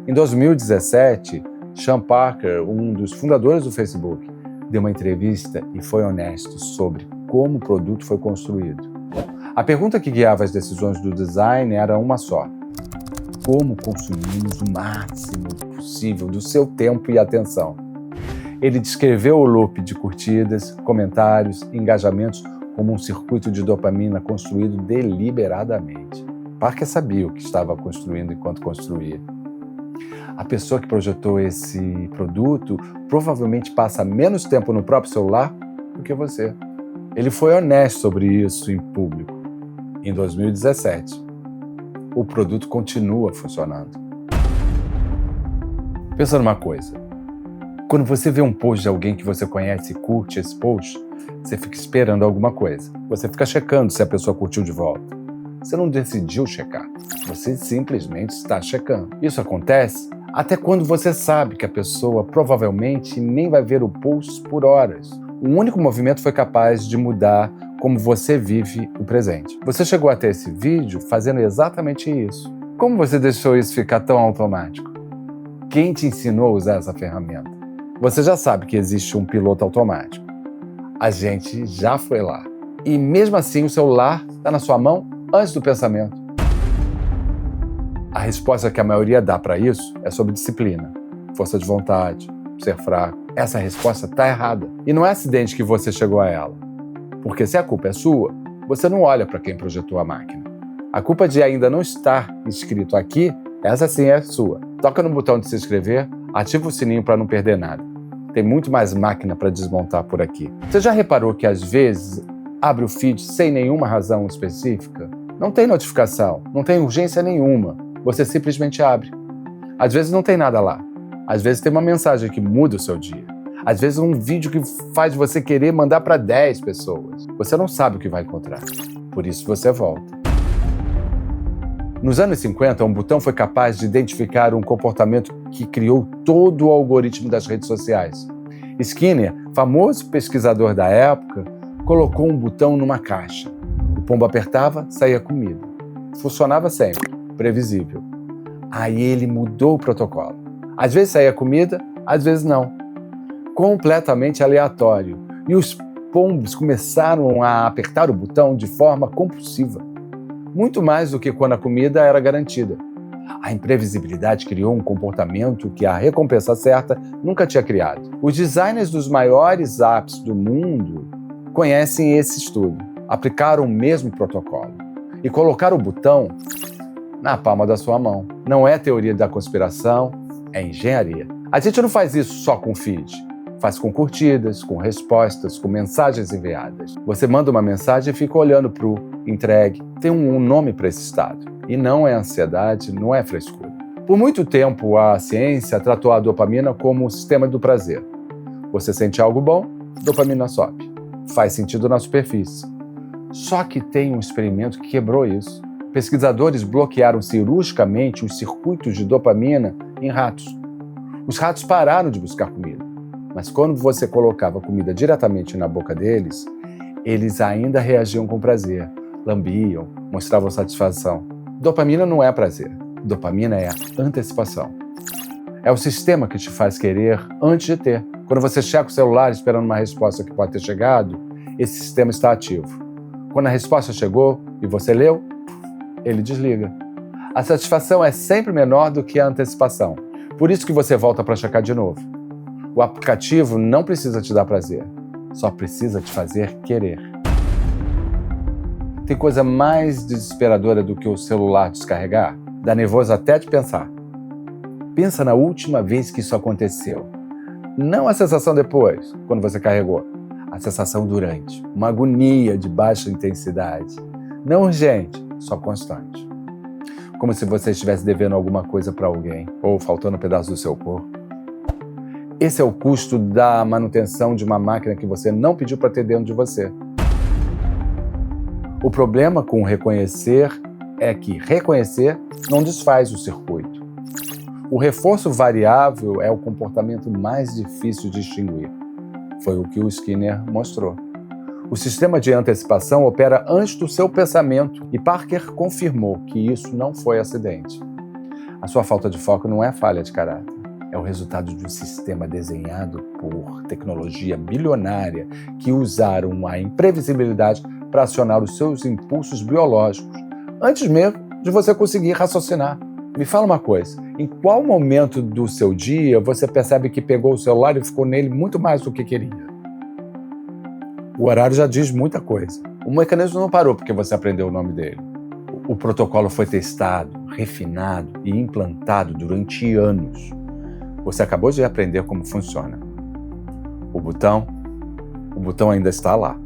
Em 2017, Sean Parker, um dos fundadores do Facebook, deu uma entrevista e foi honesto sobre como o produto foi construído. A pergunta que guiava as decisões do design era uma só: como consumimos o máximo possível do seu tempo e atenção? Ele descreveu o loop de curtidas, comentários e engajamentos como um circuito de dopamina construído deliberadamente. Parker sabia o que estava construindo enquanto construía. A pessoa que projetou esse produto provavelmente passa menos tempo no próprio celular do que você. Ele foi honesto sobre isso em público. Em 2017, o produto continua funcionando. Pensa numa coisa. Quando você vê um post de alguém que você conhece e curte esse post, você fica esperando alguma coisa. Você fica checando se a pessoa curtiu de volta. Você não decidiu checar. Você simplesmente está checando. Isso acontece até quando você sabe que a pessoa provavelmente nem vai ver o post por horas. Um único movimento foi capaz de mudar como você vive o presente. Você chegou até esse vídeo fazendo exatamente isso. Como você deixou isso ficar tão automático? Quem te ensinou a usar essa ferramenta? Você já sabe que existe um piloto automático. A gente já foi lá. E mesmo assim o celular está na sua mão antes do pensamento. A resposta que a maioria dá para isso é sobre disciplina, força de vontade, ser fraco. Essa resposta está errada. E não é acidente que você chegou a ela. Porque se a culpa é sua, você não olha para quem projetou a máquina. A culpa de ainda não estar inscrito aqui, essa sim é sua. Toca no botão de se inscrever, ativa o sininho para não perder nada. Tem muito mais máquina para desmontar por aqui. Você já reparou que às vezes abre o feed sem nenhuma razão específica? Não tem notificação, não tem urgência nenhuma. Você simplesmente abre. Às vezes não tem nada lá. Às vezes tem uma mensagem que muda o seu dia. Às vezes um vídeo que faz você querer mandar para 10 pessoas. Você não sabe o que vai encontrar. Por isso você volta. Nos anos 50, um botão foi capaz de identificar um comportamento que criou todo o algoritmo das redes sociais. Skinner, famoso pesquisador da época, colocou um botão numa caixa. O pombo apertava, saía comida. Funcionava sempre, previsível. Aí ele mudou o protocolo. Às vezes saía comida, às vezes não. Completamente aleatório. E os pombos começaram a apertar o botão de forma compulsiva. Muito mais do que quando a comida era garantida. A imprevisibilidade criou um comportamento que a recompensa certa nunca tinha criado. Os designers dos maiores apps do mundo conhecem esse estudo, aplicaram o mesmo protocolo e colocaram o botão na palma da sua mão. Não é teoria da conspiração, é engenharia. A gente não faz isso só com feed. Faz com curtidas, com respostas, com mensagens enviadas. Você manda uma mensagem e fica olhando para o entregue. Tem um nome para esse estado. E não é ansiedade, não é frescura. Por muito tempo, a ciência tratou a dopamina como o sistema do prazer. Você sente algo bom, dopamina sobe. Faz sentido na superfície. Só que tem um experimento que quebrou isso. Pesquisadores bloquearam cirurgicamente os circuitos de dopamina em ratos. Os ratos pararam de buscar comida. Mas quando você colocava comida diretamente na boca deles, eles ainda reagiam com prazer, lambiam, mostravam satisfação. Dopamina não é prazer. Dopamina é antecipação. É o sistema que te faz querer antes de ter. Quando você checa o celular esperando uma resposta que pode ter chegado, esse sistema está ativo. Quando a resposta chegou e você leu, ele desliga. A satisfação é sempre menor do que a antecipação. Por isso que você volta para checar de novo. O aplicativo não precisa te dar prazer, só precisa te fazer querer. Tem coisa mais desesperadora do que o celular descarregar? Dá nervoso até de pensar. Pensa na última vez que isso aconteceu. Não a sensação depois, quando você carregou. A sensação durante. Uma agonia de baixa intensidade. Não urgente, só constante. Como se você estivesse devendo alguma coisa para alguém, ou faltando um pedaço do seu corpo. Esse é o custo da manutenção de uma máquina que você não pediu para ter dentro de você. O problema com reconhecer é que reconhecer não desfaz o circuito. O reforço variável é o comportamento mais difícil de extinguir. Foi o que o Skinner mostrou. O sistema de antecipação opera antes do seu pensamento e Parker confirmou que isso não foi acidente. A sua falta de foco não é falha de caráter. É o resultado de um sistema desenhado por tecnologia bilionária que usaram a imprevisibilidade para acionar os seus impulsos biológicos, antes mesmo de você conseguir raciocinar. Me fala uma coisa, em qual momento do seu dia você percebe que pegou o celular e ficou nele muito mais do que queria? O horário já diz muita coisa. O mecanismo não parou porque você aprendeu o nome dele. O protocolo foi testado, refinado e implantado durante anos. Você acabou de aprender como funciona. O botão ainda está lá.